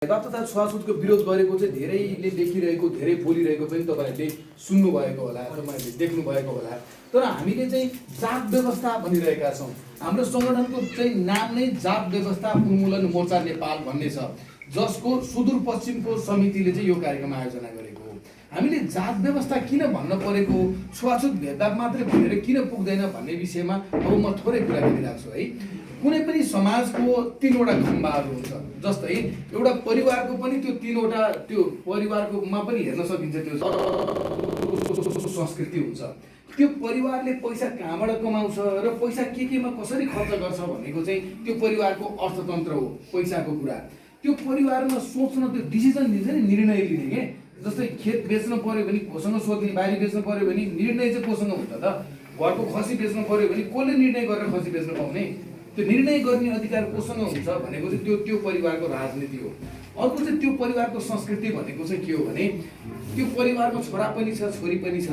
भेदभाव तथा छुवाछुतको विरोध गरेको चाहिँ धेरैले देखिरहेको, धेरै बोलिरहेको पनि तपाईँहरूले सुन्नुभएको होला, तपाईँहरूले देख्नुभएको होला। तर हामीले चाहिँ जात व्यवस्था भनिरहेका छौँ। हाम्रो सङ्गठनको चाहिँ नाम नै जात व्यवस्था उन्मूलन मोर्चा नेपाल भन्ने छ, जसको सुदूरपश्चिमको समितिले चाहिँ यो कार्यक्रम आयोजना गरेको हो। हामीले जात व्यवस्था किन भन्न परेको, छुवाछुत भेदभाव मात्रै भनेर किन पुग्दैन भन्ने विषयमा अब म थोरै कुरा गरिरहेको छु है। कुनै पनि समाजको तीनवटा खम्बाहरू हुन्छ, जस्तै एउटा परिवारको पनि त्यो तीनवटा, त्यो परिवारकोमा पनि हेर्न सकिन्छ त्यो संस्कृति हुन्छ। त्यो परिवारले पैसा कहाँबाट कमाउँछ र पैसा केमा कसरी खर्च गर्छ भनेको चाहिँ त्यो परिवारको अर्थतन्त्र हो, पैसाको कुरा। त्यो परिवारमा सोच्न, त्यो डिसिजन लिन्छ नि, निर्णय लिने के। जस्तै खेत बेच्न पर्यो भने कोसँग सोध्ने, बारी बेच्न पर्यो भने निर्णय चाहिँ कोसँग हुन्छ त? घरको खसी बेच्न पर्यो भने कसले निर्णय गरेर खसी बेच्न पाउने? त्यो निर्णय गर्ने अधिकार कोसँग हुन्छ भनेको चाहिँ त्यो परिवारको राजनीति हो। अर्को चाहिँ त्यो परिवारको संस्कृति भनेको चाहिँ के हो भने त्यो परिवारमा छोरा पनि छ, छोरी पनि छ,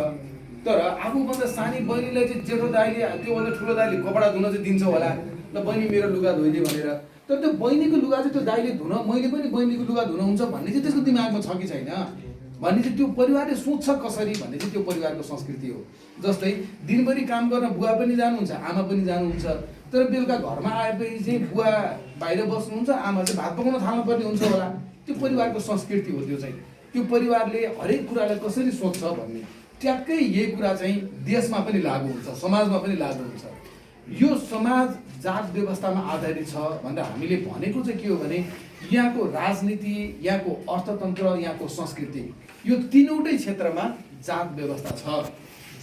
तर आफूभन्दा सानी बहिनीलाई चाहिँ जेठो दाइले, त्योभन्दा ठुलो दाइले कपडा धुन चाहिँ दिन्छ होला, ल बहिनी मेरो लुगा धोइदिए भनेर। तर त्यो बहिनीको लुगा चाहिँ त्यो दाइले धुन, मैले पनि बहिनीको लुगा धुन हुन्छ भन्ने चाहिँ त्यसको दिमागमा छ कि छैन भन्ने चाहिँ त्यो परिवारले सोच्छ कसरी भन्ने चाहिँ त्यो परिवारको संस्कृति हो। जस्तै दिनभरि काम गर्न बुवा पनि जानुहुन्छ, आमा पनि जानुहुन्छ, तर बेलुका घरमा आएपछि चाहिँ बुवा बाहिर बस्नुहुन्छ, आमा चाहिँ भात पकाउन थाल्नुपर्ने हुन्छ होला। त्यो परिवारको संस्कृति हो। त्यो चाहिँ त्यो परिवारले हरेक कुरालाई कसरी सोच्छ भन्ने ट्याक्कै यही कुरा चाहिँ देशमा पनि लागू हुन्छ, समाजमा पनि लागू हुन्छ। यो समाज जात व्यवस्थामा आधारित छ भन्दा हामीले भनेको चाहिँ के हो भने यहाँको राजनीति, यहाँको अर्थतन्त्र, यहाँको संस्कृति, यो तीनवटै क्षेत्रमा जात व्यवस्था छ।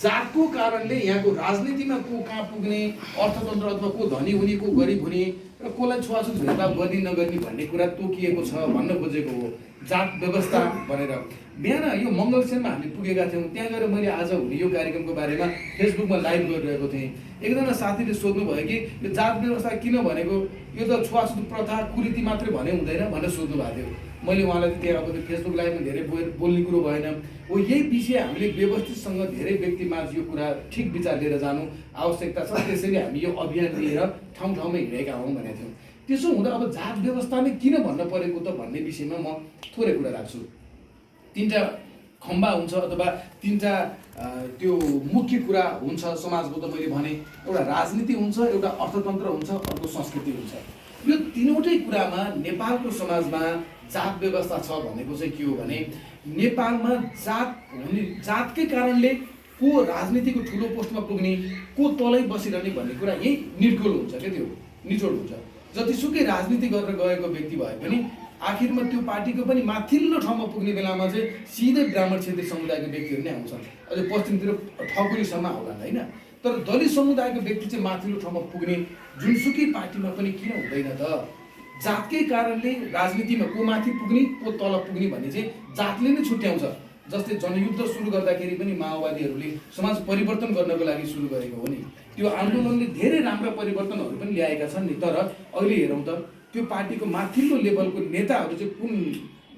जातको कारणले यहाँको राजनीतिमा को कहाँ पुग्ने, अर्थतन्त्र अथवा को धनी हुने, को गरिब हुने र कसलाई छुवाछुत भेदभाव गर्ने नगर्ने भन्ने कुरा तोकिएको छ भन्न खोजेको हो जात व्यवस्था भनेर। बिहान यो मङ्गलसेनमा हामी पुगेका थियौँ, त्यहाँ गएर मैले आज हुने यो कार्यक्रमको बारेमा फेसबुकमा लाइभ गरिरहेको थिएँ। एकजना साथीले सोध्नुभयो कि यो जात व्यवस्था किन भनेको, यो त छुवाछुत प्रथा कुरीति मात्रै भने हुँदैन भनेर सोध्नु भएको थियो। मैले उहाँलाई त्यहाँ अब फेसबुक लाइभमा धेरै बोल्ने कुरो भएन हो। यही विषय हामीले व्यवस्थितसँग धेरै व्यक्तिमाझ यो कुरा ठिक विचार लिएर जानु आवश्यकता छ। त्यसैले हामी यो अभियान लिएर ठाउँ ठाउँमा हिँडेका हौँ भनेको थियौँ। त्यसो हुँदा अब जात व्यवस्था नै किन भन्न परेको त भन्ने विषयमा म थोरै कुरा राख्छु। तीनटा खम्बा हुन्छ अथवा तीनटा त्यो मुख्य कुरा हुन्छ समाजको। त मैले भने एउटा राजनीति हुन्छ, एउटा अर्थतन्त्र हुन्छ, अर्को संस्कृति हुन्छ। यो तीनवटै कुरामा नेपालको समाजमा जात व्यवस्था छ भनेको चाहिँ के हो भने नेपालमा जातकै कारणले को राजनीतिको ठुलो पोस्टमा पुग्ने, को तलै बसिरहने भन्ने कुरा यही निर्गोल हुन्छ क्या, त्यो निचोड हुन्छ। जतिसुकै राजनीति गरेर गएको व्यक्ति भए पनि आखिरमा त्यो पार्टीको पनि माथिल्लो ठाउँमा पुग्ने बेलामा चाहिँ सिधै ब्राह्मण क्षेत्रीय समुदायको व्यक्तिहरू नै आउँछन्। अझै पश्चिमतिर ठकुरीसम्म होला होइन, तर दलित समुदायको व्यक्ति चाहिँ माथिल्लो ठाउँमा पुग्ने जुनसुकै पार्टीमा पनि किन हुँदैन त? जातकै कारणले राजनीतिमा को माथि पुग्ने, को तल पुग्ने भन्ने चाहिँ जातले नै छुट्याउँछ। जस्तै जनयुद्ध सुरु गर्दाखेरि पनि माओवादीहरूले समाज परिवर्तन गर्नको लागि सुरु गरेको हो नि। त्यो आन्दोलनले धेरै राम्रा परिवर्तनहरू पनि ल्याएका छन् नि, तर अहिले हेरौँ त त्यो पार्टीको माथिल्लो लेभलको नेताहरू चाहिँ कुन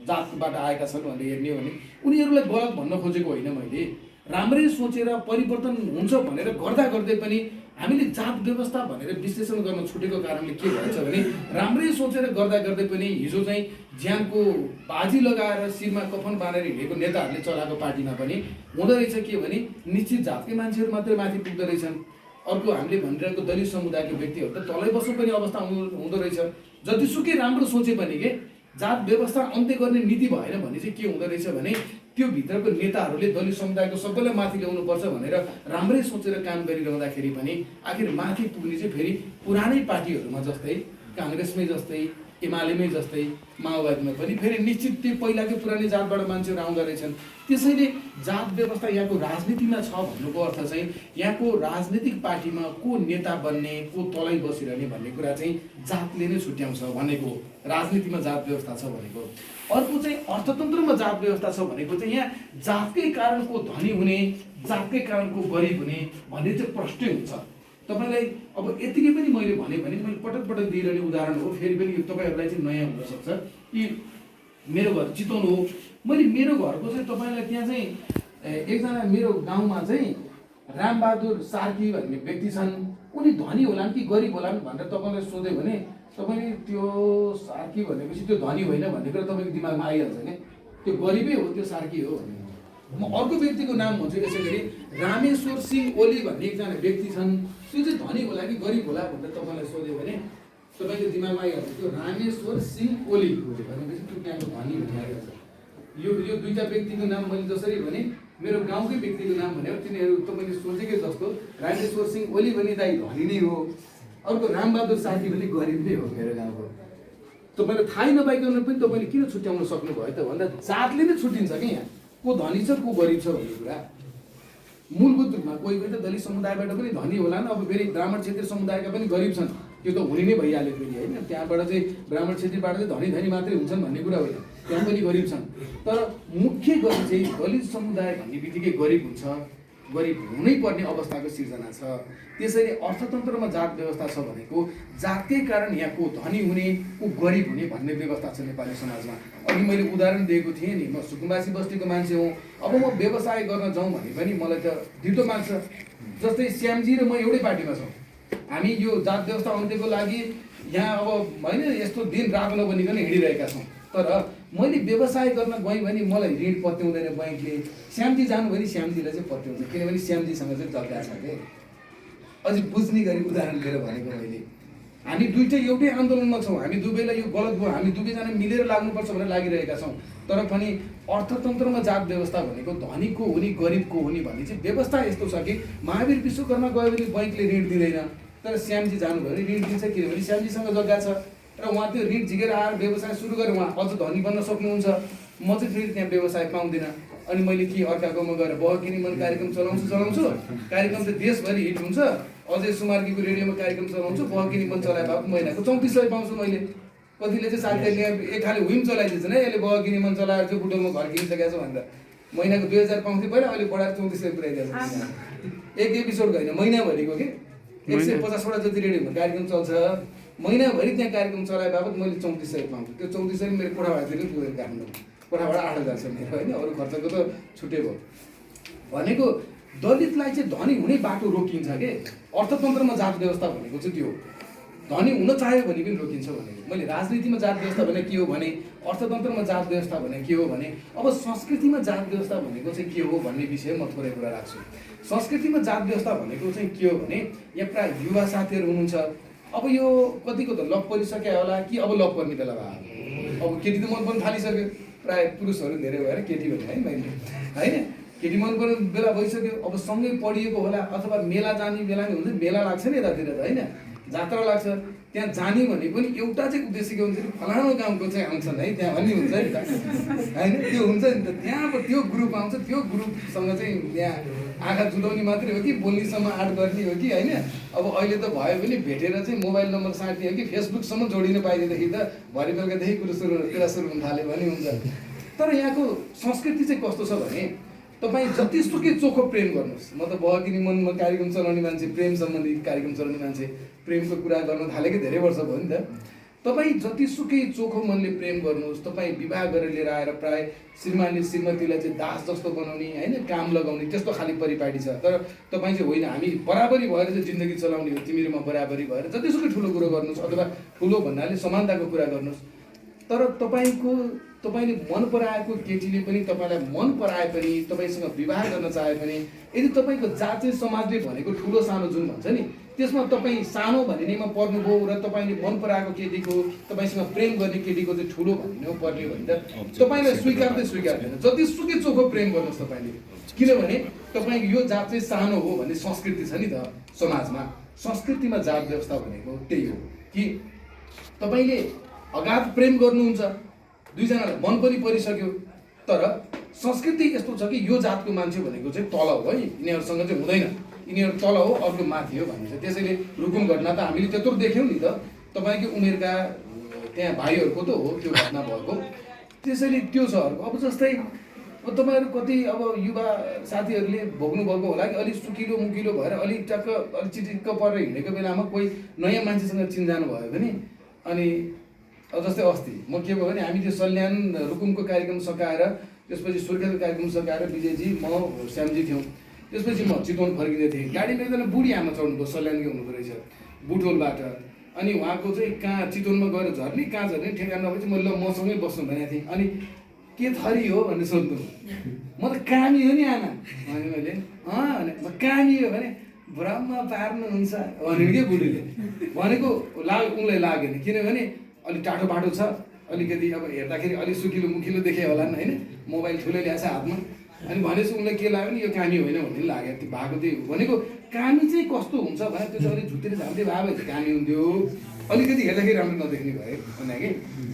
जातबाट आएका छन् भनेर हेर्ने हो भने उनीहरूलाई गलत भन्न खोजेको होइन मैले। राम्रै सोचेर परिवर्तन हुन्छ भनेर गर्दा गर्दै पनि हामीले जात व्यवस्था भनेर विश्लेषण गर्न छुटेको कारणले के भन्छ भने राम्रै सोचेर गर्दा गर्दै पनि हिजो चाहिँ ज्यानको बाजी लगाएर शिरमा कफन बाँधेर हिँडेको नेताहरूले चलाएको पार्टीमा पनि हुँदो रहेछ के भने निश्चित जातकै मान्छेहरू मात्रै माथि पुग्दो रहेछन्। अर्को हामीले भनिरहेको दलित समुदायको व्यक्तिहरू त तलै बस्नुपर्ने अवस्था हुँदो रहेछ। जतिसुकै राम्रो सोचे पनि के जात व्यवस्था अन्त्य गर्ने नीति भएन भने चाहिँ के हुँदो रहेछ भने त्यो भित्रको नेताहरूले दलित समुदायको सबैलाई माथि ल्याउनुपर्छ भनेर राम्रै सोचेर काम गरिरहँदाखेरि पनि आखिर माथि पुग्ने चाहिँ फेरि पुरानै पार्टीहरूमा जस्तै काङ्ग्रेसमै जस्तै, एमालेमै जस्तै, माओवादीमा पनि फेरि निश्चित त्यो पहिलाकै पुरानै जातबाट मान्छेहरू आउँदो रहेछन्। त्यसैले जात व्यवस्था यहाँको राजनीतिमा छ भन्नुको अर्थ चाहिँ यहाँको राजनीतिक पार्टीमा को नेता बन्ने, को तलै बसिरहने भन्ने कुरा चाहिँ जातले नै छुट्याउँछ भनेको, राजनीतिमा जात व्यवस्था छ भनेको। अर्को चाहिँ अर्थतन्त्रमा जात व्यवस्था छ भनेको चाहिँ यहाँ जातकै कारण को धनी हुने, जातकै कारण को गरिब हुने भन्ने चाहिँ प्रष्टै हुन्छ। तपाईँलाई अब यतिकै पनि मैले भने मैले पटक पटक दिइरहने उदाहरण हो, फेरि पनि यो तपाईँहरूलाई चाहिँ नयाँ हुनसक्छ कि मेरो घर चितवन हो। मैले मेरो घरको चाहिँ तपाईँलाई त्यहाँ चाहिँ एकजना मेरो गाउँमा चाहिँ रामबहादुर सार्की भन्ने व्यक्ति छन्। उनी धनी होलान् कि गरिब होलान् भनेर तपाईँलाई सोध्यो भने तपाईँले त्यो सार्की भनेपछि त्यो धनी होइन भन्ने कुरा तपाईँको दिमागमा आइहाल्छ नि, त्यो गरिबै हो, त्यो सार्की हो भन्ने। म अर्को व्यक्तिको नाम भन्छु, यसै गरी रामेश्वर सिंह ओली भन्ने एकजना व्यक्ति छन्, त्यो चाहिँ धनी होला कि गरिब होला भनेर तपाईँलाई सोध्यो भने तपाईँको दिमागमा आइहाल्छ त्यो रामेश्वर सिंह ओली भनेपछि त्यो त्यहाँको धनी भन्ने आइहाल्छ। यो दुईवटा व्यक्तिको नाम मैले जसरी भने मेरो गाउँकै व्यक्तिको नाम भने तिनीहरू तपाईँले सोचेकै जस्तो रामेश्वर सिंह ओली भने दाइ धनी नै हो, अर्को रामबहादुर सार्की पनि गरिब नै हो मेरो गाउँको। तपाईँले थाहै नपाइकन पनि तपाईँले किन छुट्याउन सक्नुभयो त भन्दा जातले नै छुट्टिन्छ कि यहाँ को धनी छ को गरिब छ भन्ने कुरा। मूलभूत रूपमा कोही कोही त दलित समुदायबाट पनि धनी होला न, अब फेरि ब्राह्मण क्षेत्रीय समुदायका पनि गरिब छन्, त्यो त हुने नै भइहाल्यो फेरि होइन। त्यहाँबाट चाहिँ ब्राह्मण क्षेत्रीबाट चाहिँ धनी मात्रै हुन्छन् भन्ने कुरा होइन, त्यहाँ पनि गरिब छन्। तर मुख्य गरी चाहिँ दलित समुदाय भन्ने बित्तिकै गरिब हुन्छ, गरिब हुनै पर्ने अवस्थाको सिर्जना छ। त्यसैले अर्थतन्त्रमा जात व्यवस्था छ भनेको जातकै कारण यहाँ को धनी हुने को गरिब हुने भन्ने व्यवस्था छ नेपाली समाजमा। अघि मैले उदाहरण दिएको थिएँ नि, म सुकुम्बासी बस्तीको मान्छे हुँ, अब म व्यवसाय गर्न जाउँ भने पनि मलाई त ढिटो माग्छ। जस्तै श्यामजी र म एउटै पार्टीमा छौँ, हामी यो जात व्यवस्था अन्त्यको लागि यहाँ अब होइन यस्तो दिन रात नबनिकन हिँडिरहेका छौँ। तर मैले व्यवसाय गर्न गएँ भने मलाई ऋण पत्याउँदैन बैङ्कले, श्यामजी जानु भने श्यामजीलाई चाहिँ पत्याउँछ, किनभने श्यामजीसँग चाहिँ जग्गा छ के। अझै बुझ्ने गरी उदाहरण लिएर भनेको मैले, हामी दुइटै एउटै आन्दोलनमा छौँ, हामी दुवैलाई यो गलत भयो, हामी दुवैजना मिलेर लाग्नुपर्छ भनेर लागिरहेका छौँ। तर पनि अर्थतन्त्रमा जात व्यवस्था भनेको धनीको हुने गरिबको हुने भन्ने चाहिँ व्यवस्था यस्तो छ कि महावीर विश्वकर्मा गयो भने बैङ्कले ऋण दिँदैन, तर श्यामजी जानुभयो भने ऋण दिन्छ, किनभने श्यामजीसँग जग्गा छ र उहाँ त्यो ऋण झिकेर आएर व्यवसाय सुरु गरेर उहाँ अझ धनी बन्न सक्नुहुन्छ। म चाहिँ फेरि त्यहाँ व्यवसाय पाउँदिनँ, अनि मैले के अर्काकोमा गएर बहकिनी मन कार्यक्रम चलाउँछु, कार्यक्रम त देशभरि हिट हुन्छ। अजय सुमार्कीको रेडियोमा कार्यक्रम चलाउँछु, बहकिनी मन चलाए भएको महिनाको 3400 पाउँछु मैले। कतिले चाहिँ साथीहरूले एक खाले हुइम चलाइदिन्छन् है, यसले बहकिनी मन चलाएर चाहिँ बुटोलमा घर किनिसकेको छ भनेर। महिनाको 2000 पाउँथ्यो पहिला, अहिले बढाएर 3400 पुऱ्याइदिएको छ। एक एपिसोड होइन, महिनाभरिको कि 150वटा जति रेडियोमा कार्यक्रम चल्छ, महिनाभरि त्यहाँ कार्यक्रम चलाए बापत मैले 3400 पाउँछु। त्यो 3400 मेरो कोठाभाडातिर पुगेर काट्नु, कोठाबाट 8000 छ मेरो होइन, अरू खर्चको त छुट्टै भयो। भनेको दलितलाई चाहिँ धनी हुने बाटो रोकिन्छ के। अर्थतन्त्रमा जात व्यवस्था भनेको चाहिँ त्यो धनी हुन चाह्यो भने पनि रोकिन्छ भनेको। मैले राजनीतिमा जात व्यवस्था भने के हो भने, अर्थतन्त्रमा जात व्यवस्था भने के हो भने, अब संस्कृतिमा जात व्यवस्था भनेको चाहिँ के हो भन्ने विषय म थोरै कुरा राख्छु। संस्कृतिमा जात व्यवस्था भनेको चाहिँ के हो भने, यहाँ प्रायः युवा साथीहरू हुनुहुन्छ, अब यो कतिको त लप परिसक्यो होला कि अब लप पर्ने बेला भयो, अब केटी त मन पर्न थालिसक्यो, प्रायः पुरुषहरू धेरै भएर केटी भने है मैले होइन, केटी मन पर्ने बेला भइसक्यो, अब सँगै पढिएको होला, अथवा मेला जाने बेला नि हुन्छ, मेला लाग्छ नि यतातिर त होइन, जात्रा लाग्छ, त्यहाँ जाने भने पनि एउटा चाहिँ उद्देश्य के हुन्छ, फलानु गाउँको चाहिँ आउँछन् है त्यहाँ भन्ने हुन्छ नि त होइन, त्यो हुन्छ नि त। त्यहाँ अब त्यो ग्रुप आउँछ, त्यो ग्रुपसँग चाहिँ यहाँ आँखा जुदाउने मात्रै हो कि बोल्नेसम्म आँट गर्ने हो कि होइन। अब अहिले त भयो भने भेटेर चाहिँ मोबाइल नम्बर साट्ने हो कि फेसबुकसम्म जोडिन पाइदिँदाखेरि त भरे बेलुकादेखि कुरा सुरु हुन थाल्यो भने हुन्छ। तर यहाँको संस्कृति चाहिँ कस्तो छ भने, तपाईँ जतिसुकै चोखो प्रेम गर्नुहोस्, म त बहकिनी मनमा कार्यक्रम चलाउने मान्छे, प्रेम सम्बन्धी कार्यक्रम चलाउने मान्छे, प्रेमको कुरा गर्न थालेकै धेरै वर्ष भयो नि त। तपाईँ जतिसुकै चोखो मनले प्रेम गर्नुहोस्, तपाईँ विवाह गरेर लिएर आएर प्राय श्रीमानले श्रीमतीलाई चाहिँ दास जस्तो बनाउने होइन, काम लगाउने त्यस्तो खालि परिपाटी छ। तर तपाईँ चाहिँ होइन, हामी बराबरी भएर चाहिँ जिन्दगी चलाउने हो, तिमीहरूमा बराबरी भएर जतिसुकै ठुलो कुरो गर्नुहोस्, अथवा ठुलो भन्नाले समानताको कुरा गर्नुहोस्। तर तपाईँले मन पराएको केटीले पनि तपाईँलाई मन पराए पनि, तपाईँसँग विवाह गर्न चाहे पनि, यदि तपाईँको जात चाहिँ समाजले भनेको ठुलो सानो जुन भन्छ नि, त्यसमा तपाईँ सानो भन्नेमा पर्नुभयो र तपाईँले मन पराएको केटीको, तपाईँसँग प्रेम गर्ने केटीको चाहिँ ठुलो भन्ने पर्ने भने त तपाईँलाई स्वीकार्दैन। जतिसुकै चोखो प्रेम गर्नुहोस् तपाईँले, किनभने तपाईँको यो जात चाहिँ सानो हो भन्ने संस्कृति छ नि त समाजमा। संस्कृतिमा जात व्यवस्था भनेको त्यही हो कि तपाईँले अगाध प्रेम गर्नुहुन्छ, दुईजनालाई मन पनि परिसक्यो, तर संस्कृति यस्तो छ कि यो जातको मान्छे भनेको चाहिँ तल हो है, यिनीहरूसँग चाहिँ हुँदैन, यिनीहरू तल हो अर्को माथि हो भन्ने छ। त्यसैले रुकुम घटना त हामीले त्यत्रो देख्यौँ नि त, तपाईँकै उमेरका त्यहाँ भाइहरूको त हो त्यो घटना भएको। त्यसैले त्यो छ अर्को। अब जस्तै अब तपाईँहरू कति अब युवा साथीहरूले भोग्नुभएको होला कि अलिक सुकिलो मुकिलो भएर अलिक टक्क अलिक चिटिक्क परेर हिँडेको बेलामा कोही नयाँ मान्छेसँग चिन्जानु भयो भने, अनि जस्तै अस्ति म के भयो भने हामी त्यो सल्यान रुकुमको कार्यक्रम सकाएर, त्यसपछि सुर्खेतको कार्यक्रम सकाएर विजयजी म श्यामजी थियौँ। त्यसपछि म चितवन फर्किँदै थिएँ, गाडीमा एकजना बुढी आमा चढ्नुभयो, सल्यानकै हुनुहुँदो रहेछ बुटोलबाट। अनि उहाँको चाहिँ कहाँ चितवनमा गएर झर्ने कहाँ झर्ने ठेगान नभए चाहिँ मैले मसँगै बस्नु भनेको थिएँ। अनि के थरी हो भनेर सोध्नु, म त कामी हो नि आमा भने मैले भने म कामी हो भने ब्रह्म पार्नुहुन्छ भनेर के बुढीले भनेको उनलाई लागेन, किनभने अलिक टाढो बाटो छ, अलिकति अब हेर्दाखेरि अलिक सुकिलो मुखिलो देखे होला नि होइन, मोबाइल ठुलो ल्याएछ हातमा। अनि भनेपछि उनलाई के लाग्यो नि यो कामी होइन भन्ने लाग्यो, त्यो भएको त्यही भनेको। कामी चाहिँ कस्तो हुन्छ भने त्यो चाहिँ अलिक झुत्तेर झाँदै भए भए कामी हुन्थ्यो, अलिकति हेर्दाखेरि राम्रो नदेख्ने भयो भने कि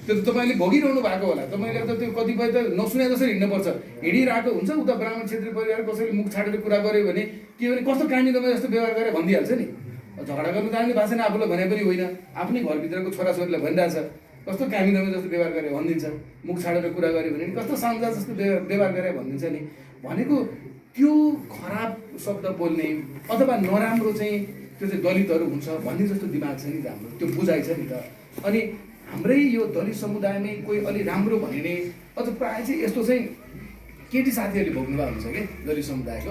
त्यो त तपाईँले भोगिरहनु भएको होला। तपाईँले त त्यो कतिपय त नसुने जसरी हिँड्नुपर्छ, हिँडिरहेको हुन्छ उता ब्राह्मण क्षेत्रीय परिवार कसैले मुख छाडेर कुरा गर्यो भने के भने कस्तो कामी तपाईँ जस्तो व्यवहार गरेर भनिदिइहाल्छ नि। झगडा गर्नु जान्ने भएको छैन, आफूलाई भने पनि होइन, आफ्नै घरभित्रको छोराछोरीलाई भनिरहेछ कस्तो कामी दमै जस्तो व्यवहार गरेर भनिदिन्छ, मुख छाडेर कुरा गर्यो भने कस्तो साम्जा जस्तो व्यवहार गरेर भनिदिन्छ नि। भनेको त्यो खराब शब्द बोल्ने अथवा नराम्रो चाहिँ त्यो चाहिँ दलितहरू हुन्छ भन्ने जस्तो दिमाग छ नि त हाम्रो, त्यो बुझाइ छ नि त। अनि हाम्रै यो दलित समुदायमै कोही अलि राम्रो भनिने अझ प्रायः चाहिँ यस्तो चाहिँ केटी साथीहरूले भोग्नुभएको हुन्छ कि दलित समुदायको,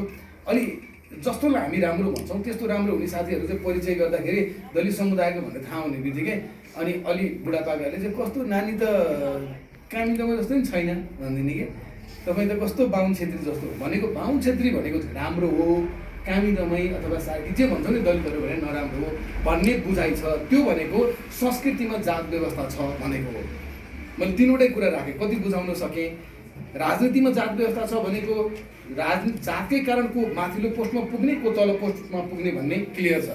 अलि जस्तोलाई हामी राम्रो भन्छौँ त्यस्तो राम्रो हुने साथीहरू चाहिँ परिचय गर्दाखेरि दलित समुदायको भनेर थाहा हुने बित्तिकै अनि अलि बुढापाकाहरूले चाहिँ कस्तो नानी त कामी दमै जस्तो नि छैन भनिदिने कि, तपाईँ त कस्तो बाहुन छेत्री जस्तो भनेको। बाहुन छेत्री भनेको राम्रो हो, कामी दमै अथवा सार्की जे भन्छौँ नि दलितहरू भने नराम्रो हो भन्ने बुझाइ छ, त्यो भनेको संस्कृतिमा जात व्यवस्था छ भनेको हो। मैले तिनवटै कुरा राखेँ, कति बुझाउन सकेँ। राजनीतिमा जात व्यवस्था छ भनेको जातकै कारण को माथिल्लो पोस्टमा पुग्ने को तल पोस्टमा पुग्ने भन्ने क्लियर छ।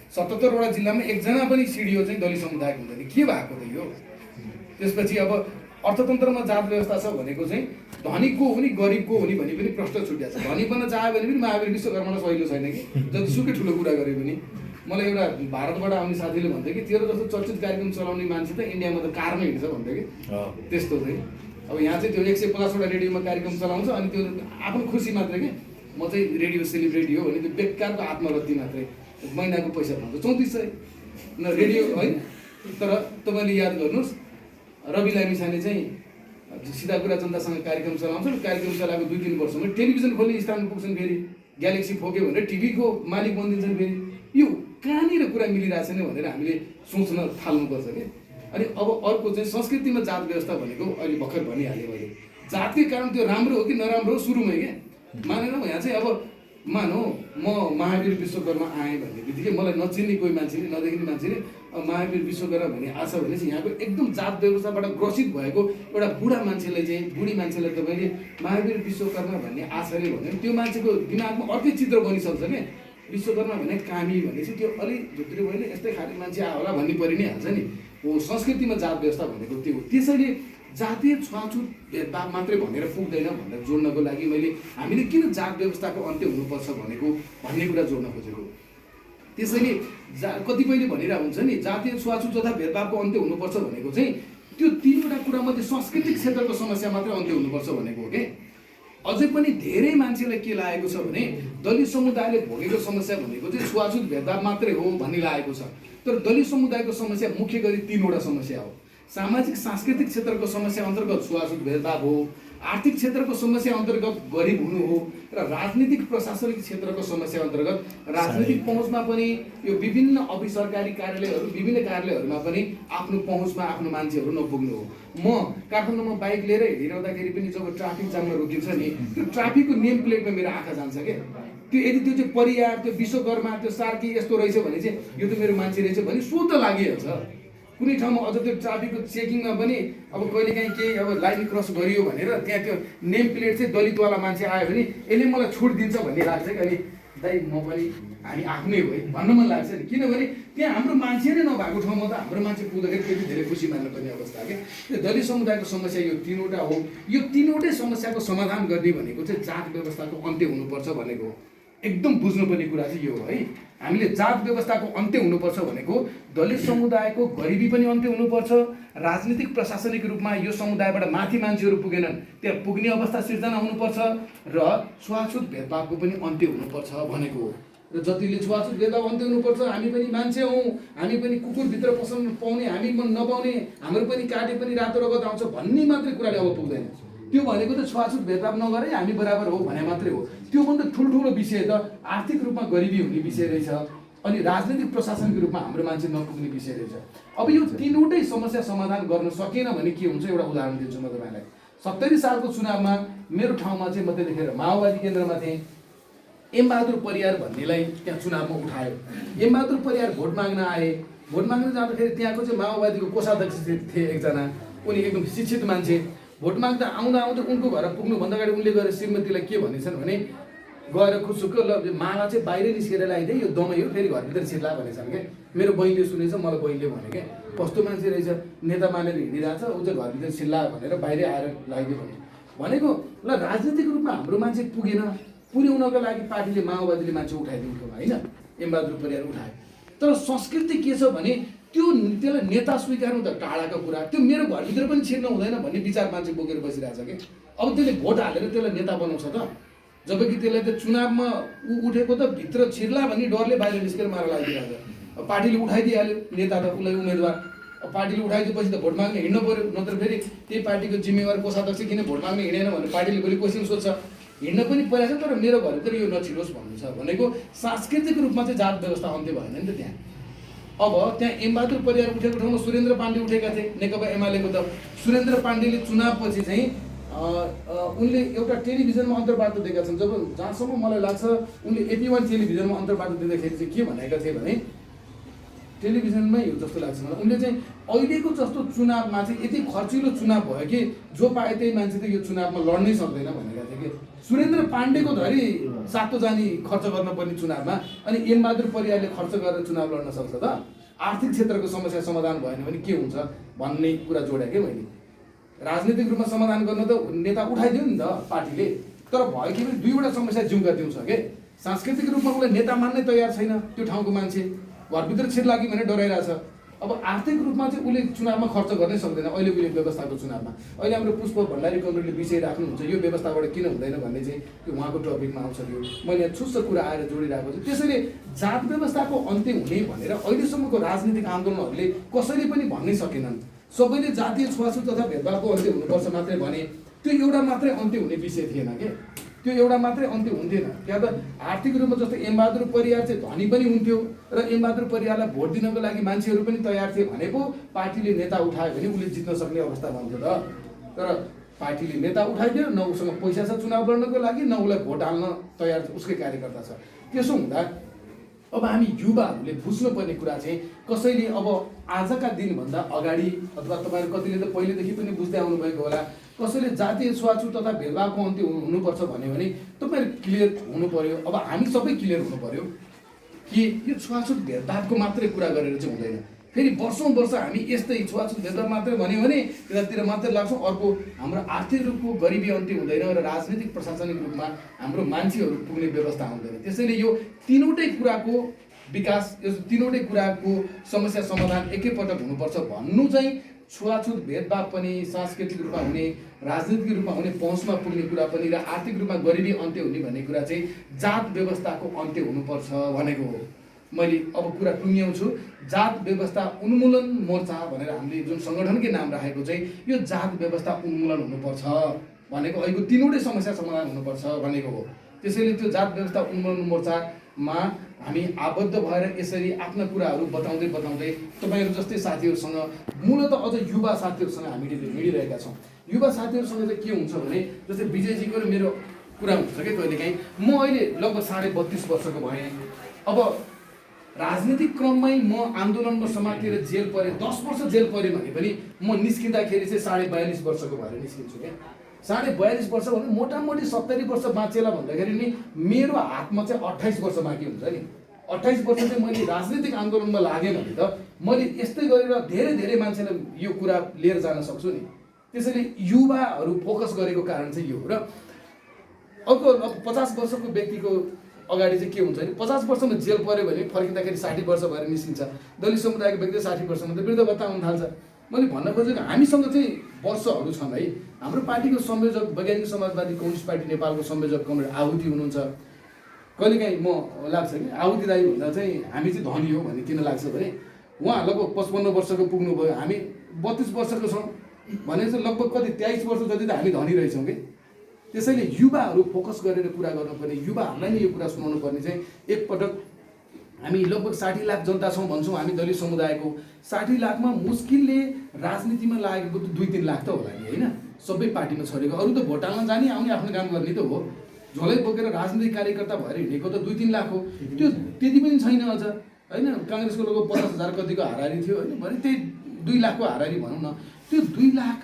77वटा जिल्लामा एकजना पनि सिडिओ चाहिँ दलित समुदायको हुँदैन, के भएको त यो। त्यसपछि अब अर्थतन्त्रमा जात व्यवस्था छ भनेको चाहिँ धनी को हो नि गरिब को हो नि भने पनि प्रश्न छुट्याएको छ। धनी बन्न चाह्यो भने पनि महावीर विश्वकर्मालाई सहिलो छैन कि, जतिसुकै ठुलो कुरा गरे पनि। मलाई एउटा भारतबाट आउने साथीले भन्थ्यो कि तेरो जस्तो चर्चित कार्यक्रम चलाउने मान्छे त इन्डियामा त कारमा हिँड्छ भन्थ्यो कि। त्यस्तो चाहिँ अब यहाँ चाहिँ त्यो 150वटा रेडियोमा कार्यक्रम चलाउँछ अनि त्यो आफ्नो खुसी मात्रै कि म चाहिँ रेडियो सेलिब्रिटी हो भने त्यो बेकारको आत्मरति मात्रै, महिनाको पैसा पाउँछ 3400 न रेडियो होइन। तर तपाईँले याद गर्नुहोस् रवि लामिछाने चाहिँ सिधा कुरा जनतासँग कार्यक्रम चलाउँछन्, कार्यक्रम चलाएको 2-3 वर्षमा टेलिभिजन खोल्ने स्थानमा पुग्छन्, फेरि ग्यालेक्सी फोक्यो भनेर टिभीको मालिक बनिदिन्छन्। फेरि यो कहाँनिर कुरा मिलिरहेको छैन भनेर हामीले सोच्न थाल्नुपर्छ कि। अनि अब अर्को चाहिँ संस्कृतिमा जात व्यवस्था भनेको अहिले भर्खर भनिहालेँ मैले, जातकै कारण त्यो राम्रो हो कि नराम्रो हो सुरुमै क्या। मानेन यहाँ चाहिँ अब मानौ म महावीर विश्वकर्मा आएँ भन्ने बित्तिकै मलाई नचिन्ने कोही मान्छेले नदेख्ने मान्छेले महावीर विश्वकर्मा भन्ने आशा भने चाहिँ यहाँको एकदम जात व्यवस्थाबाट ग्रसित भएको एउटा बुढा मान्छेलाई चाहिँ बुढी मान्छेलाई तपाईँले महावीर विश्वकर्मा भन्ने आशाले भन्यो त्यो मान्छेको दिमागमा अर्कै चित्र बनिसक्छ क्या। विश्वकर्मा भने कामी भनेपछि त्यो अलिक झुत्रो भयो नि यस्तै खाले मान्छे आयो होला भन्ने परि नै हाल्छ नि। हो संस्कृतिमा जात व्यवस्था भनेको त्यो हो। त्यसैले जातीय छुवाछुत भेदभाव मात्रै भनेर पुग्दैन भनेर जोड्नको लागि मैले हामीले किन जात व्यवस्थाको अन्त्य हुनुपर्छ भनेको भन्ने कुरा जोड्न खोजेको। त्यसैले कतिपयले भनिरहेको हुन्छ नि जातीय छुवाछुत तथा भेदभावको अन्त्य हुनुपर्छ भनेको चाहिँ त्यो 3वटा कुरामध्ये सांस्कृतिक क्षेत्रको समस्या मात्रै अन्त्य हुनुपर्छ भनेको हो कि। अझै पनि धेरै मान्छेलाई के लागेको छ भने दलित समुदायले भोगेको समस्या भनेको चाहिँ छुवाछुत भेदभाव मात्रै हो भन्ने लागेको छ। तर दलित समुदायको समस्या मुख्य गरी 3वटा समस्या हो। सामाजिक सांस्कृतिक क्षेत्रको समस्या अन्तर्गत छुवाछुत भेदभाव हो, आर्थिक क्षेत्रको समस्या अन्तर्गत गरिब हुनु हो, र राजनीतिक प्रशासनिक क्षेत्रको समस्या अन्तर्गत राजनीतिक पहुँचमा पनि यो विभिन्न अभिसरकारी कार्यालयहरू विभिन्न कार्यालयहरूमा पनि आफ्नो पहुँचमा आफ्नो मान्छेहरू नपुग्नु हो। म काठमाडौँमा बाइक लिएर हिँडिरहँदाखेरि पनि जब ट्राफिक जाममा रोकिन्छ नि त्यो ट्राफिकको नेम प्लेटमा मेरो आँखा जान्छ क्या। त्यो यदि त्यो चाहिँ परियार त्यो विश्वकर्मा त्यो सार्की यस्तो रहेछ भने चाहिँ यो त मेरो मान्छे रहेछ भने सो त लागिहाल्छ। कुनै ठाउँमा अझ त्यो ट्राफिकको चेकिङमा पनि अब कहिलेकाहीँ केही अब लाइन क्रस गरियो भनेर त्यहाँ त्यो नेम प्लेट चाहिँ दलितवाला मान्छे आयो भने यसले मलाई छुट दिन्छ भन्ने लाग्छ कि। अनि दाइ म पनि हामी आफ्नै हो है भन्न मन लाग्छ नि, किनभने त्यहाँ हाम्रो मान्छे नै नभएको ठाउँमा त हाम्रो मान्छे पुग्दाखेरि त्यति धेरै खुसी मान्नुपर्ने अवस्था क्या। दलित समुदायको समस्या यो 3वटा हो। यो 3वटै समस्याको समाधान गर्ने भनेको चाहिँ जात व्यवस्थाको अन्त्य हुनुपर्छ भनेको हो। एकदम बुझ्नुपर्ने कुरा चाहिँ यो हो है। हामीले जात व्यवस्थाको अन्त्य हुनुपर्छ भनेको दलित समुदायको गरिबी पनि अन्त्य हुनुपर्छ, राजनीतिक प्रशासनिक रूपमा यो समुदायबाट माथि मान्छेहरू पुगेनन् त्यहाँ पुग्ने अवस्था सिर्जना हुनुपर्छ, र छुवाछुत भेदभावको पनि अन्त्य हुनुपर्छ भनेको हो। र जतिले छुवाछुत भेदभाव अन्त्य हुनुपर्छ, हामी पनि मान्छे हौँ, हामी पनि कुकुरभित्र पस्न पाउने हामी नपाउने, हाम्रो पनि काटे पनि रातो रगत आउँछ भन्ने मात्रै कुराले अब पुग्दैन। त्यो भनेको त छुवाछुत भेदभाव नगरे हामी बराबर हो भने मात्रै हो। त्योभन्दा ठुल्ठुलो विषय त आर्थिक रूपमा गरिबी हुने विषय रहेछ, अनि राजनीतिक प्रशासनको रूपमा हाम्रो मान्छे नपुग्ने विषय रहेछ। अब यो तीनवटै समस्या समाधान गर्न सकेन भने के हुन्छ, एउटा उदाहरण दिन्छु म तपाईँलाई। 70 सालको चुनावमा मेरो ठाउँमा चाहिँ म त्यतिखेर माओवादी केन्द्रमा थिएँ। एमबहादुर परियार भन्नेलाई त्यहाँ चुनावमा उठायो। एमबहादुर परियार भोट माग्न आए। भोट माग्न जाँदाखेरि त्यहाँको चाहिँ माओवादीको कोषाध्यक्ष थिए एकजना, उनी एकदम शिक्षित मान्छे। भोट माग्दा आउँदा उनको घर पुग्नुभन्दा अगाडि उनले गएर श्रीमतीलाई के भनेछन् भने, गएर खुसुक्क ल माला चाहिँ बाहिर निस्केर ल्याइदिए, यो दमै हो, फेरि घरभित्र छिर्ला भनेछन् क्या। मेरो बहिनीले सुनेछ, मलाई बहिनीले भने क्या, कस्तो मान्छे रहेछ, नेता मानेर हिँडिरहेछ, ऊ चाहिँ घरभित्र छिर्ला भनेर बाहिर आएर लगाइदियो भनेको। ल राजनीतिक रूपमा हाम्रो मान्छे पुगेन, पुर्याउनको लागि पार्टीले माओवादीले मान्छे उठाइदियो उठोमा, होइन, एमबहादुर परियार उठायो। तर संस्कृति के छ भने त्यसलाई नेता स्वीकार्नु त टाढाको कुरा, त्यो मेरो घरभित्र पनि छिर्न हुँदैन भन्ने विचार मान्छे बोकेर बसिरहेछ कि। अब त्यसले भोट हालेर त्यसलाई नेता बनाउँछ त, जबकि त्यसलाई त चुनावमा उठेको त भित्र छिर्ला भन्ने डरले बाहिर निस्केर मार लगाइदिरहेछ। अब पार्टीले उठाइदिइहाल्यो नेता त, उसलाई उम्मेदवार। अब पार्टीले उठाइदिएपछि त भोट माग्न हिँड्नु पऱ्यो, नत्र फेरि त्यही पार्टीको जिम्मेवार कोषाध्यक्ष किन भोट माग्न हिँडेन भने पार्टीले भोलि क्वेसन सोध्छ। हिँड्न पनि परेको छ, तर मेरो घरभित्र यो नछिरोस् भन्नु छ भनेको। सांस्कृतिक रूपमा चाहिँ जात व्यवस्था अन्त्य भएन नि त त्यहाँ। अब त्यहाँ एमबहादुर परियार उठेको ठाउँमा सुरेन्द्र पाण्डे उठेका थिए, नेकपा एमालेको त। सुरेन्द्र पाण्डेले चुनावपछि चाहिँ उनले एउटा टेलिभिजनमा अन्तर्वार्ता दिएका छन्। जहाँसम्म मलाई लाग्छ उनले AP1 टेलिभिजनमा अन्तर्वार्ता दिँदाखेरि चाहिँ के भनेका थिए भने, टेलिभिजनमै हो जस्तो लाग्छ मलाई, उनले चाहिँ अहिलेको जस्तो चुनावमा चाहिँ यति खर्चिलो चुनाव भयो कि जो पाए त्यही मान्छे त यो चुनावमा लड्नै सक्दैन भनेका थिए कि। सुरेन्द्र पाण्डेको धरि सातो जानी खर्च गर्न पर्ने चुनावमा, अनि एमबहादुर परियारले खर्च गरेर चुनाव लड्न सक्छ त? आर्थिक क्षेत्रको समस्या समाधान भएन भने के हुन्छ भन्ने कुरा जोडेँ कि मैले। राजनीतिक रूपमा समाधान गर्न त नेता उठाइदियो नि त पार्टीले, तर भयो कि पनि दुईवटा समस्या जिउका दिउँछ के। सांस्कृतिक रूपमा उसलाई नेता मान्नै तयार छैन त्यो ठाउँको मान्छे, घरभित्र छिर्ला कि भने डराइरहेछ। अब आर्थिक रूपमा चाहिँ उसले चुनावमा खर्च गर्नै सक्दैन अहिलेको यो व्यवस्थाको चुनावमा। अहिले हाम्रो पुष्प भण्डारी कमरेडले विषय राख्नुहुन्छ, यो व्यवस्थाबाट किन हुँदैन भन्ने चाहिँ त्यो उहाँको टपिकमा आउँछ। यो मैले यहाँ छुस्स कुरा आएर जोडिरहेको छु। त्यसैले जात व्यवस्थाको अन्त्य हुने भनेर अहिलेसम्मको राजनीतिक आन्दोलनहरूले कसैले पनि भन्नै सकेनन्। सबैले जातीय छुवाछुत तथा भेदभावको अन्त्य हुनुपर्छ मात्रै भने, त्यो एउटा मात्रै अन्त्य हुने विषय थिएन के। त्यो एउटा मात्रै अन्त्य हुन्थेन। त्यहाँ त आर्थिक रूपमा जस्तो एमबहादुर परियार चाहिँ धनी पनि हुन्थ्यो र एमबहादुर परियारलाई भोट दिनको लागि मान्छेहरू पनि तयार थिए भने पो पार्टीले नेता उठायो भने उसले जित्न सक्ने अवस्था भन्थ्यो त। तर पार्टीले नेता उठाइदियो, न उसँग पैसा छ चुनाव लड्नको लागि, न उसलाई भोट हाल्न तयार उसकै कार्यकर्ता छ। त्यसो हुँदा अब हामी युवाहरूले बुझ्नुपर्ने कुरा चाहिँ कसैले अब आजका दिनभन्दा अगाडि अथवा तपाईँहरू कतिले त पहिलेदेखि पनि बुझ्दै आउनुभएको होला, कसैले जातीय छुवाछुत तथा भेदभावको अन्त्य हुनुपर्छ भन्यो भने तपाईँहरू क्लियर हुनु पर्यो। अब हामी सबै क्लियर हुनु पर्यो कि यो छुवाछुत भेदभावको मात्रै कुरा गरेर चाहिँ हुँदैन। फेरि वर्षौँ वर्ष हामी यस्तै छुवाछुत भेदभाव मात्रै भन्यो भने यतातिर मात्रै लाग्छौँ। अर्को हाम्रो आर्थिक रूपको गरिबी अन्त्य हुँदैन र राजनीतिक प्रशासनिक रूपमा हाम्रो मान्छेहरू पुग्ने व्यवस्था हुँदैन। त्यसैले यो तीनवटै कुराको विकास, यो तीनवटै कुराको समस्या समाधान एकैपटक हुनुपर्छ भन्नु चाहिँ छुवाछुत भेदभाव पनि, सांस्कृतिक रूपमा हुने, राजनीतिक रूपमा हुने, पहुँचमा पुग्ने कुरा पनि र आर्थिक रूपमा गरिबी अन्त्य हुने भन्ने कुरा चाहिँ जात व्यवस्थाको अन्त्य हुनुपर्छ भनेको हो। मैले अब कुरा टुङ्ग्याउँछु। जात व्यवस्था उन्मूलन मोर्चा भनेर हामीले जुन सङ्गठनकै नाम राखेको चाहिँ यो जात व्यवस्था उन्मूलन हुनुपर्छ भनेको, अहिलेको तीनवटै समस्या समाधान हुनुपर्छ भनेको हो। त्यसैले त्यो जात व्यवस्था उन्मूलन मोर्चामा हामी आबद्ध भएर यसरी आफ्ना कुराहरू बताउँदै बताउँदै तपाईँहरू जस्तै साथीहरूसँग, मूलत अझ युवा साथीहरूसँग हामीले हिँडिरहेका छौँ। युवा साथीहरूसँग चाहिँ के हुन्छ भने, जस्तै विजयजीको र मेरो कुरा हुन्छ कि कहिलेकाहीँ, म अहिले लगभग 32.5 वर्षको भएँ। अब राजनीतिक क्रममै म आन्दोलनमा समातेर जेल परेँ, 10 वर्ष जेल परेँ भने पनि म निस्किँदाखेरि चाहिँ 42.5 वर्षको भएर निस्किन्छु क्या। 42.5 वर्ष भने मोटामोटी 70 वर्ष बाँचेला भन्दाखेरि नि मेरो हातमा चाहिँ 28 वर्ष बाँकी हुन्छ नि। 28 वर्ष चाहिँ मैले राजनीतिक आन्दोलनमा लागेँ भने त मैले यस्तै गरेर धेरै धेरै मान्छेलाई यो कुरा लिएर जान सक्छु नि। त्यसैले युवाहरू फोकस गरेको कारण चाहिँ यो हो। र अर्को अब 50 वर्षको व्यक्तिको अगाडि चाहिँ के हुन्छ भने, 50 वर्षमा जेल पऱ्यो भने फर्किँदाखेरि 60 वर्ष भएर निस्किन्छ। दलित समुदायको व्यक्ति 60 वर्षमा त वृद्ध भत्ता आउन थाल्छ। मैले भन्न खोजेको हामीसँग चाहिँ वर्षहरू छन् है। हाम्रो पार्टीको संयोजक वैज्ञानिक समाजवादी कम्युनिस्ट पार्टी नेपालको संयोजक कमरेड आहुति हुनुहुन्छ। कहिलेकाहीँ म लाग्छ कि आहुति दाइ भन्दा चाहिँ हामी चाहिँ धनी हो भन्ने किन लाग्छ भने, उहाँ लगभग 55 वर्षको पुग्नुभयो, हामी 32 वर्षको छौँ भने चाहिँ लगभग कति 23 वर्ष जति त हामी धनी रहेछौँ कि। त्यसैले युवाहरू फोकस गरेर कुरा गर्नुपर्ने, युवाहरूलाई नै यो कुरा सुनाउनु पर्ने चाहिँ एकपटक हामी लगभग 60 लाख जनता छौँ भन्छौँ हामी दलित समुदायको। 60 लाखमा मुस्किलले राजनीतिमा लागेको त 2-3 लाख त होला नि होइन, सबै पार्टीमा छरेको। अरू त भोट हाल्न जाने आउने आफ्नो काम गर्ने त हो, झोलै बोकेर राजनीतिक कार्यकर्ता भएर हिँडेको त 2-3 लाख हो। त्यो त्यति पनि छैन अझ होइन। काङ्ग्रेसको लगभग 50,000 कतिको हाराहारी थियो होइन, भने त्यही 2 लाखको हाराहारी भनौँ न। त्यो 2 लाख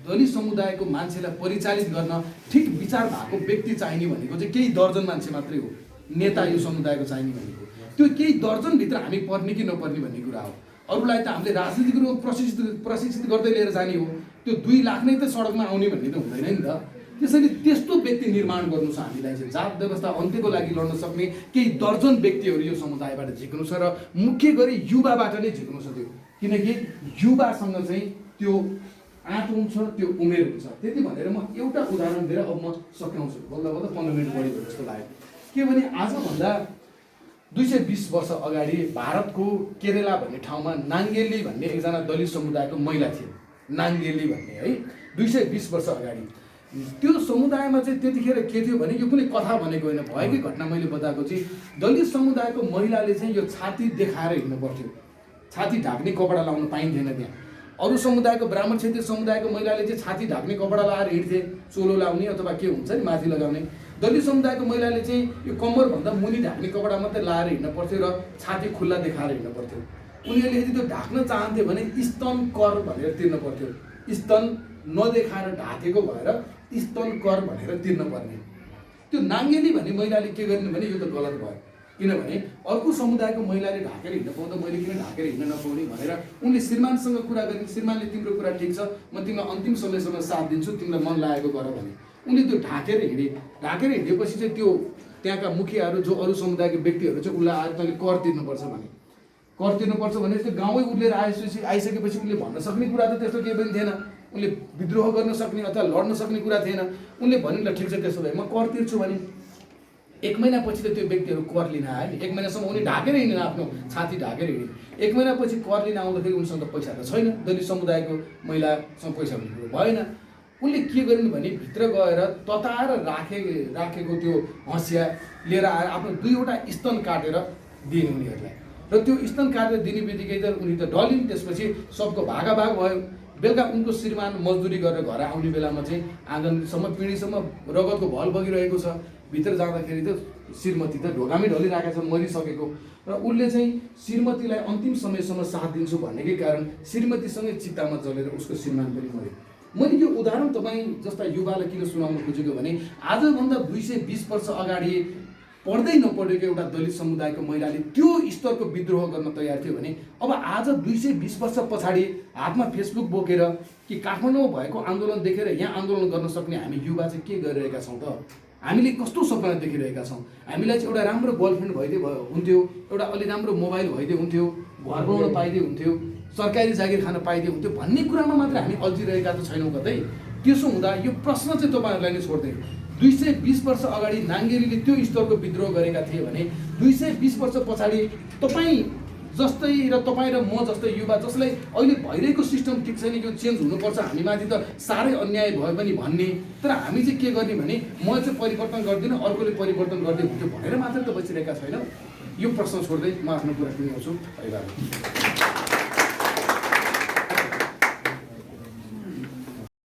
दलित समुदायको मान्छेलाई परिचालित गर्न ठिक विचार भएको व्यक्ति चाहिने भनेको चाहिँ केही दर्जन मान्छे मात्रै हो। नेता यो समुदायको चाहिने भनेको त्यो केही दर्जनभित्र हामी पर्ने कि नपर्ने भन्ने कुरा हो। अरूलाई त हामीले राजनीतिक रूपमा प्रशिक्षित गर्दै लिएर जाने हो, त्यो 2 लाख नै त सडकमा आउने भन्ने त हुँदैन नि त। त्यसैले त्यस्तो व्यक्ति निर्माण गर्नु छ हामीलाई चाहिँ। जात व्यवस्था अन्त्यको लागि लड्न सक्ने केही दर्जन व्यक्तिहरू यो समुदायबाट झिक्नु छ र मुख्य गरी युवाबाट नै झिक्नु छ त्यो, किनकि युवासँग चाहिँ त्यो आँट हुन्छ, त्यो उमेर हुन्छ। त्यति भनेर म एउटा उदाहरण दिएर अब म सकाउँछु, बल्ल बल्ल 15 मिनट बढी भयो जस्तो लाग्यो। के भने आजभन्दा 220 वर्ष अगाडि भारतको केरला भन्ने ठाउँमा नाङ्गेली भन्ने एकजना दलित समुदायको महिला थिए। नाङ्गेली भन्ने है, 220 वर्ष अगाडि त्यो समुदायमा चाहिँ त्यतिखेर के थियो भने, यो कुनै कथा भनेको होइन, भएकै घटना मैले बताएको चाहिँ, दलित समुदायको महिलाले चाहिँ यो छाती देखाएर हिँड्नु पर्थ्यो। छाती ढाक्ने कपडा लाउन पाइन्थेन त्यहाँ। अरू समुदायको ब्राह्मण क्षेत्रीय समुदायको महिलाले चाहिँ छाती ढाक्ने कपडा लाएर हिँड्थे, चोलो लाउने अथवा के हुन्छ नि माथि लगाउने। दलित समुदायको महिलाले चाहिँ यो कम्मरभन्दा मुनि ढाक्ने कपडा मात्रै लाएर हिँड्न पर्थ्यो र छाती खुल्ला देखाएर हिँड्न पर्थ्यो। उनीहरूले यदि त्यो ढाक्न चाहन्थे भने स्तन कर भनेर तिर्न पर्थ्यो। स्तन नदेखाएर ढाकेको भएर स्तन कर भनेर तिर्न पर्ने। त्यो नाङ्गेली भन्ने महिलाले के गर्ने भने यो त गलत भयो, किनभने अर्को समुदायको महिलाले ढाकेर हिँड्न पाउँदा मैले किन ढाकेर हिँड्न नपाउने भनेर उनले श्रीमानसँग कुरा गरिन्। श्रीमानले तिम्रो कुरा ठिक छ, म तिमीलाई अन्तिम समयसम्म साथ दिन्छु, तिमीलाई मन लागेको गर भने। उनले त्यो ढाकेर हिँडे। ढाकेर हिँडेपछि चाहिँ त्यो त्यहाँका मुखियाहरू जो अरू समुदायको व्यक्तिहरू चाहिँ उसलाई आएर तैँले कर तिर्नुपर्छ भने। कर तिर्नुपर्छ भने त्यो गाउँै उर्लेर आइसकेपछि उनले भन्न सक्ने कुरा त त्यस्तो केही पनि थिएन। उनले विद्रोह गर्न सक्ने अथवा लड्न सक्ने कुरा थिएन। उनले भने ल ठिक छ, त्यसो भए म कर तिर्छु भने। 1 महिनापछि त त्यो व्यक्तिहरू कर लिन आयो नि। 1 महिनासम्म उनी ढाकेर हिँडेन, आफ्नो छाती ढाकेर हिँडे। 1 महिनापछि कर लिन आउँदाखेरि उनीसँग पैसा त छैन, दलित समुदायको महिलासँग पैसा भन्ने कुरो भएन। उनले के गरिन् भने भित्र गएर तताएर राखेको त्यो हँसिया लिएर आएर आफ्नो 2वटा स्तन काटेर दिइन् उनीहरूलाई। र त्यो स्तन काटेर दिने बित्तिकै त उनी त डलिन्। त्यसपछि सबको भागाभाग भयो। बेलुका उनको श्रीमान मजदुरी गरेर घर आउने बेलामा चाहिँ आँगनसम्म पिँढीसम्म रगतको भल बगिरहेको छ। भित्र जाँदाखेरि त श्रीमती त ढोकामै ढलिरहेको छ, मरिसकेको। र उसले चाहिँ श्रीमतीलाई अन्तिम समयसम्म साथ दिन्छु भन्नेकै कारण श्रीमतीसँगै चित्तामा जलेर उसको श्रीमान पनि मऱ्यो। मैले यो उदाहरण तपाईँ जस्ता युवालाई किन सुनाउन खोजेको भने आजभन्दा 220 वर्ष अगाडि पढ्दै नपढेको एउटा दलित समुदायको महिलाले त्यो स्तरको विद्रोह गर्न तयार थियो भने अब आज 220 वर्ष पछाडि हातमा फेसबुक बोकेर कि काठमाडौँमा भएको आन्दोलन देखेर यहाँ आन्दोलन गर्न सक्ने हामी युवा चाहिँ के गरिरहेका छौँ त? हामीले कस्तो सपना देखिरहेका छौँ? हामीलाई चाहिँ एउटा राम्रो गर्लफ्रेन्ड भइदिए हुन्थ्यो, एउटा अलि राम्रो मोबाइल भइदिए हुन्थ्यो, घर बनाउन पाइदिए हुन्थ्यो, सरकारी जागिर खान पाइदिए हुन्थ्यो भन्ने कुरामा मात्र हामी अल्झिरहेका त छैनौँ कतै। त्यसो हुँदा यो प्रश्न चाहिँ तपाईँहरूलाई नै छोड्दै 220 वर्ष अगाडि नाङ्गेलीले त्यो स्तरको विद्रोह गरेका थिए भने 220 वर्ष पछाडि तपाईँ जस्तै र तपाईँ र म जस्तै युवा जसलाई अहिले भइरहेको सिस्टम ठिक छैन, यो चेन्ज हुनुपर्छ, हामीमाथि त साह्रै अन्याय भयो पनि भन्ने, तर हामी चाहिँ के गर्ने भने म चाहिँ परिवर्तन गर्दिनँ, अर्कोले परिवर्तन गर्दै हुन्थ्यो भनेर मात्र त बसिरहेका छैनौँ। यो प्रश्न छोड्दै म आफ्नो कुरा टुङ्ग्याउँछु।